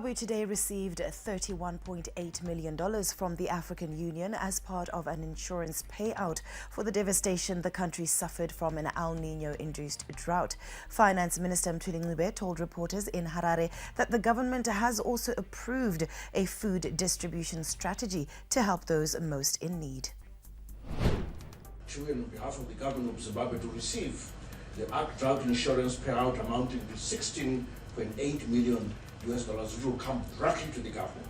Zimbabwe today received $31.8 million from the African Union as part of an insurance payout for the devastation the country suffered from an El Nino-induced drought. Finance Minister Mthuli told reporters in Harare that the government has also approved a food distribution strategy to help those most in need. On behalf of the government of Zimbabwe to receive the drought insurance payout amounting to $16.8 million, which will come directly to the government.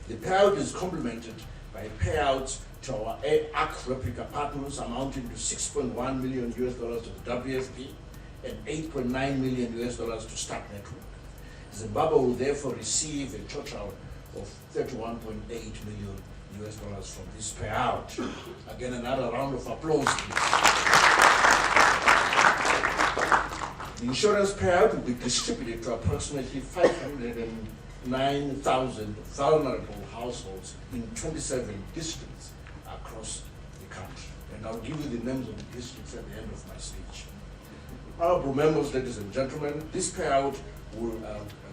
The payout is complemented by payouts to our ARC replica partners amounting to $6.1 million to the WFP and $8.9 million to Start Network. Zimbabwe will therefore receive a total of $31.8 million from this payout. Again, another round of applause, please. The insurance payout will be distributed to approximately 509,000 vulnerable households in 27 districts across the country. And I'll give you the names of the districts at the end of my speech. Honorable members, ladies and gentlemen, this payout will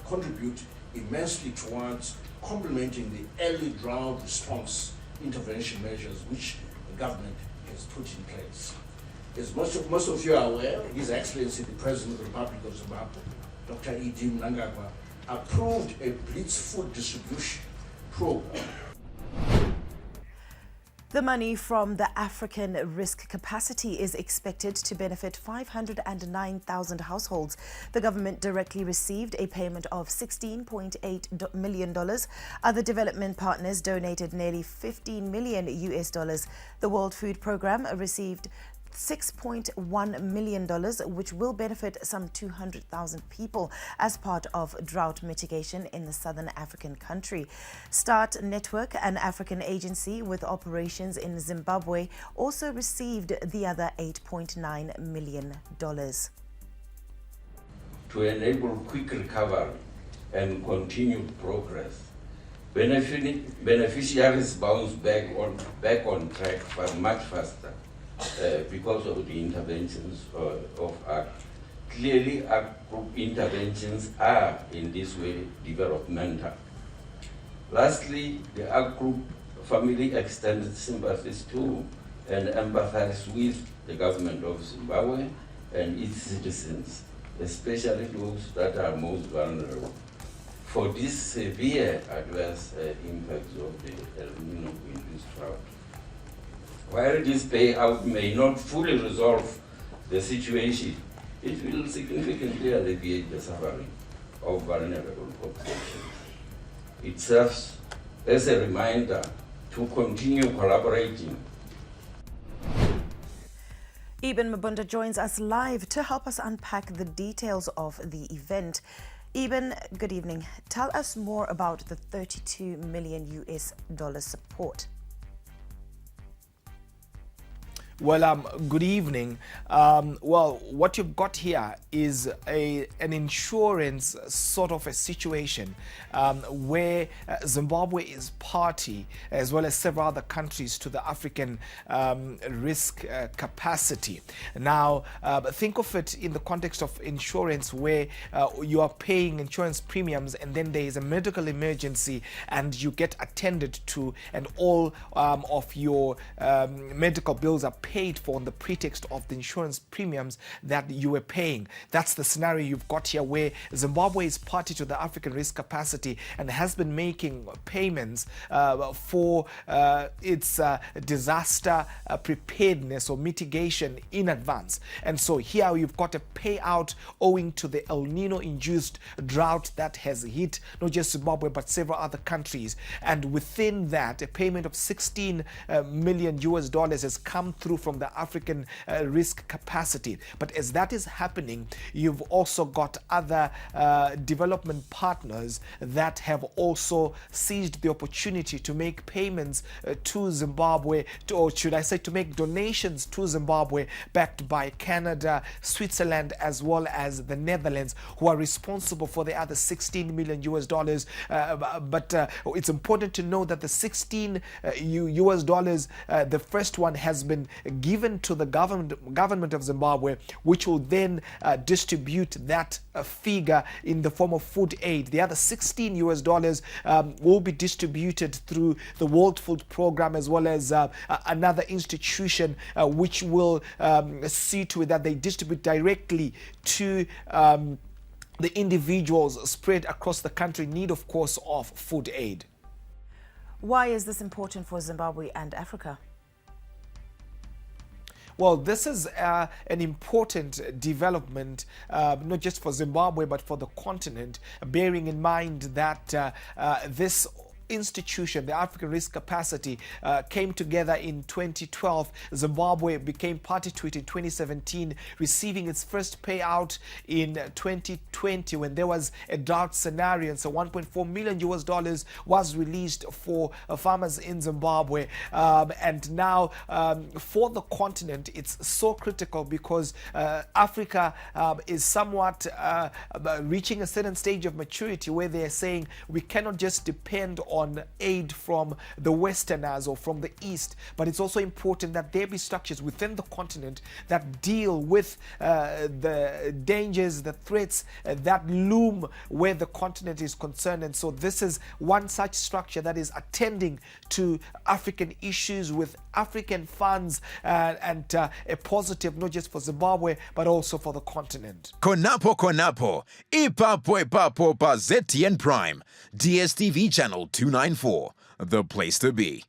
contribute immensely towards complementing the early drought response intervention measures which the government has put in place. As most of you are aware, His Excellency the President of the Republic of Zimbabwe, Dr. E.D. Mnangagwa, approved a blitz food distribution program. The money from the African risk capacity is expected to benefit 509,000 households. The government directly received a payment of $16.8 million. Other development partners donated nearly $15 million. The World Food Programme received $6.1 million, which will benefit some 200,000 people as part of drought mitigation in the southern African country. Start Network, an African agency with operations in Zimbabwe, also received the other $8.9 million. To enable quick recovery and continued progress, beneficiaries bounce back on track, but much faster. Because of the interventions of ARC. Clearly, ARC group interventions are in this way developmental. Lastly, the ARC group family extended sympathies to and empathize with the government of Zimbabwe and its citizens, especially those that are most vulnerable, for these severe adverse impacts of the El Nino-induced drought. While this payout may not fully resolve the situation, it will significantly alleviate the suffering of vulnerable populations. It serves as a reminder to continue collaborating. Eben Mabunda joins us live to help us unpack the details of the event. Eben, good evening. Tell us more about the $32 million support. Well, good evening. Well, what you've got here is an insurance sort of a situation where Zimbabwe is party, as well as several other countries, to the African risk capacity. Now, think of it in the context of insurance where you are paying insurance premiums and then there is a medical emergency and you get attended to and all of your medical bills are paid for on the pretext of the insurance premiums that you were paying. That's the scenario you've got here, where Zimbabwe is party to the African risk capacity and has been making payments for its disaster preparedness or mitigation in advance. And so here you've got a payout owing to the El Nino-induced drought that has hit not just Zimbabwe but several other countries. And within that, a payment of $16 million has come through from the African risk capacity. But as that is happening, you've also got other development partners that have also seized the opportunity to make payments to Zimbabwe, or should I say to make donations to Zimbabwe, backed by Canada, Switzerland, as well as the Netherlands, who are responsible for the other $16 million. But it's important to know that the $16 the first one has been given to the government of Zimbabwe, which will then distribute that figure in the form of food aid. The other $16 will be distributed through the World Food Program, as well as another institution which will see to it that they distribute directly to the individuals spread across the country in need, of course, of food aid. Why is this important for Zimbabwe and Africa? Well, this is an important development, not just for Zimbabwe, but for the continent, bearing in mind that this institution, the African Risk Capacity, came together in 2012. Zimbabwe became party to it in 2017, receiving its first payout in 2020 when there was a drought scenario. And so $1.4 million was released for farmers in Zimbabwe. And now for the continent, it's so critical because Africa is somewhat reaching a certain stage of maturity where they're saying we cannot just depend on aid from the Westerners or from the East, but it's also important that there be structures within the continent that deal with the dangers, the threats that loom where the continent is concerned. And so this is one such structure that is attending to African issues with African funds and a positive not just for Zimbabwe but also for the continent. Konapo Konapo, Ipapo pa ZTN Prime, DSTV channel 294, the place to be.